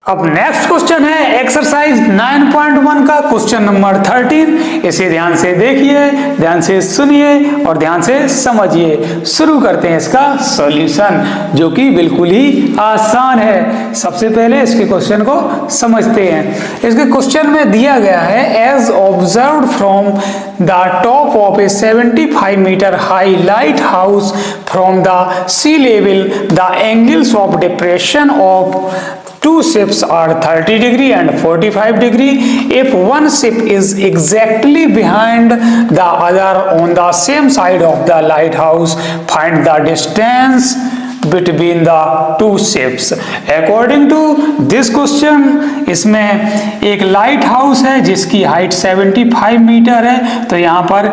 अब next question है exercise 9.1 का क्वेश्चन नंबर 13। इसे ध्यान से देखिए, ध्यान से सुनिए और ध्यान से समझिए। शुरू करते हैं इसका सॉल्यूशन, जो कि बिल्कुल ही आसान है। सबसे पहले इसके क्वेश्चन को समझते हैं। इसके क्वेश्चन में दिया गया है, as observed from the top of a 75 metre high light house from the sea level the angles of depression of two ships are 30 degree and 45 degree. If one ship is exactly behind the other on the same side of the lighthouse, find the distance between the two ships. According to this question, इसमें एक light house है जिसकी height 75 metre है। तो यहाँ पर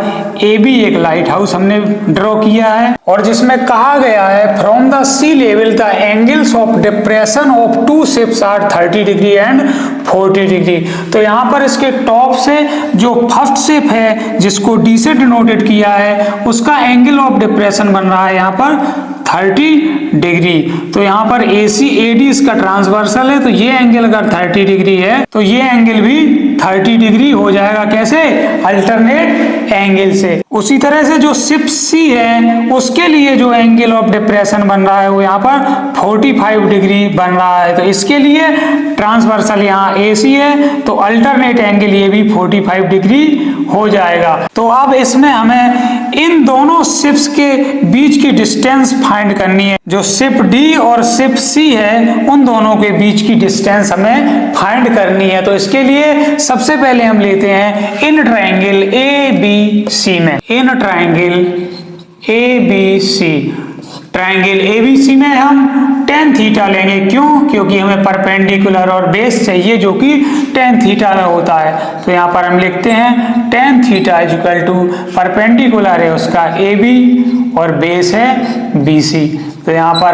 A B एक light house हमने ड्रॉ किया है और जिसमें कहा गया है from the sea level the angles of depression of two ships are 30 degree and 40 degree. तो यहाँ पर इसके टॉप से जो फर्स्ट शिप है जिसको डी से डिनोटेड किया है उसका एंगल ऑफ डिप्रेशन बन रहा है यहाँ पर 30 डिग्री। तो यहाँ पर AC AD इसका ट्रांसवर्सल है, तो ये एंगल अगर 30 डिग्री है तो ये एंगल भी 30 डिग्री हो जाएगा। कैसे? अल्टरनेट एंगल से। उसी तरह से जो शिप C है उसके लिए जो एंगल ऑफ डिप्रेशन बन रहा है वो यहाँ पर 45 डिग्री बन रहा है। तो इसके लिए ट्रांसवर्सल यहाँ AC है, तो अल्टरनेट एंगल ये भी 45 डिग्री हो जाएगा। तो अब इसमें हमें इन दोनों शिप्स के बीच की डिस्टेंस फाइंड करनी है। जो शिप डी और शिप सी है उन दोनों के बीच की डिस्टेंस हमें फाइंड करनी है। तो इसके लिए सबसे पहले हम लेते हैं इन ट्रायंगल ए बी सी में, in triangle A B C, triangle ABC में हम tan थीटा लेंगे। क्यों? क्योंकि हमें परपेंडिकुलर और बेस चाहिए जो कि tan थीटा में होता है। तो यहाँ पर हम लिखते हैं tan theta is equal to perpendicular है उसका AB और बेस है BC। तो यहाँ पर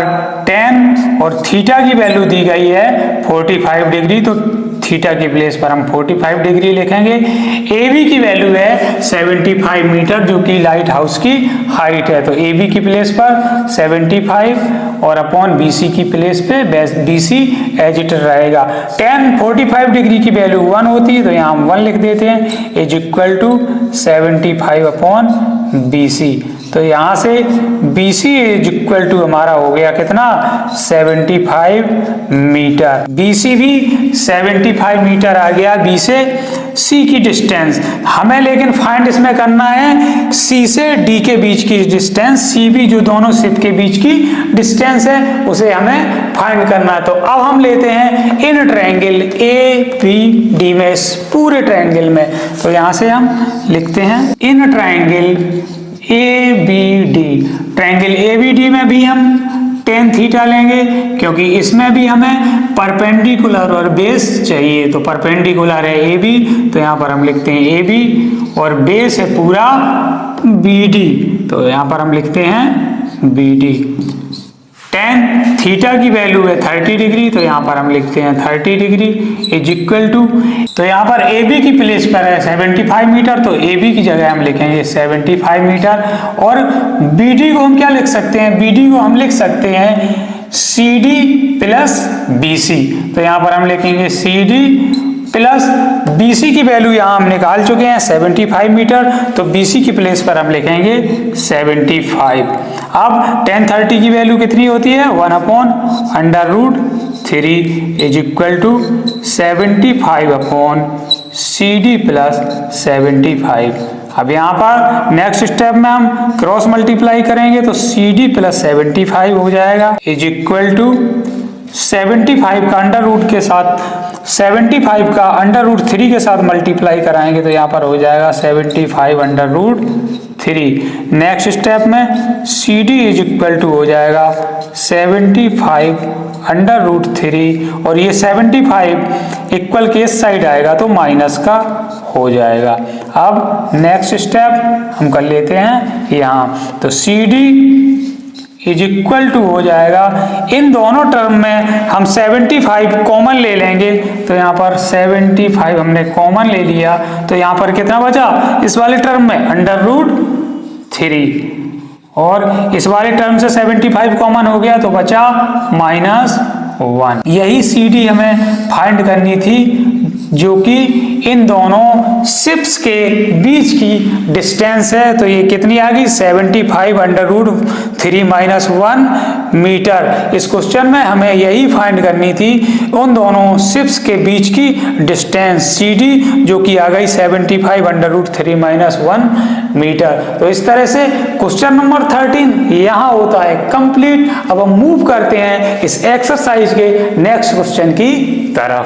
tan और थीटा की वैल्यू दी गई है 45 डिग्री, तो थीटा की प्लेस पर हम 45 डिग्री लिखेंगे। AB की वैल्यू है 75 मीटर जो कि लाइट हाउस की हाइट है। तो AB की प्लेस पर 75 और अपॉन BC की प्लेस पे BC एज इट रहेगा। tan 45 डिग्री की वैल्यू 1 होती है, तो यहाँ हम 1 लिख देते हैं is equal to 75 upon BC। तो यहाँ से BC इज इक्वल टू हमारा हो गया कितना? 75 मीटर। BC भी 75 मीटर आ गया B से C की डिस्टेंस। हमें लेकिन फाइंड इसमें करना है C से D के बीच की डिस्टेंस। C भी जो दोनों शिप के बीच की डिस्टेंस है उसे हमें फाइंड करना है। तो अब हम लेते हैं इन ट्रायंगल ABD में, इस पूरे ट्रायंगल में। तो यहाँ से हम लिखते हैं in triangle ABD, triangle ABD में भी हम tan थीटा लेंगे क्योंकि इसमें भी हमें परपेंडिकुलर और बेस चाहिए। तो परपेंडिकुलर है AB, तो यहाँ पर हम लिखते हैं AB और बेस है पूरा BD, तो यहाँ पर हम लिखते हैं BD। tan थीटा की वैल्यू है 30 डिग्री, तो यहाँ पर हम लिखते हैं 30 डिग्री इज इक्वल टू, तो यहाँ पर AB की प्लेस पर है 75 मीटर, तो AB की जगह हम लिखेंगे 75 मीटर। और BD को हम क्या लिख सकते हैं? BD को हम लिख सकते हैं CD प्लस BC। तो यहाँ पर हम लिखेंगे CD प्लस BC की वैल्यू यहाँ हम निकाल चुके हैं 75 मीटर, तो BC की प्लेस पर हम लिखेंगे 75। अब tan 30 की वैल्यू कितनी होती है? 1 upon under root 3 is equal to 75 upon CD plus 75। अब यहाँ पर नेक्स्ट स्टेप में हम क्रॉस मल्टीप्लाई करेंगे तो CD प्लस 75 हो जाएगा इज इक्वल टू 75 का अंडर रूट के साथ 75 का अंडर रूट 3 के साथ मल्टीप्लाई कराएंगे तो यहाँ पर हो जाएगा 75 अंडर रूट 3। नेक्स्ट स्टेप में CD इज इक्वल टू हो जाएगा 75 अंडर रूट 3 और ये 75 इक्वल के इस साइड आएगा तो माइनस का हो जाएगा। अब नेक्स्ट स्टेप हम कर लेते हैं यहाँ, तो CD इज इक्वल टू हो जाएगा, इन दोनों टर्म में हम 75 कॉमन ले लेंगे, तो यहाँ पर 75 हमने कॉमन ले लिया, तो यहाँ पर कितना बचा इस वाले टर्म में? अंडर रूट 3, और इस वाले टर्म से 75 कॉमन हो गया तो बचा -1 1। यही CD हमें फाइंड करनी थी जो कि इन दोनों शिप्स के बीच की डिस्टेंस है। तो ये कितनी आ गई 75√3-1 मीटर। इस क्वेश्चन में हमें यही फाइंड करनी थी उन दोनों शिप्स के बीच की डिस्टेंस CD जो कि आ गई 75√3-1 मीटर। तो इस तरह से क्वेश्चन नंबर 13 यहाँ होता है कंप्लीट। अब हम मूव करते हैं इस एक्सरसाइज के नेक्स्ट क्वेश्चन की तरफ।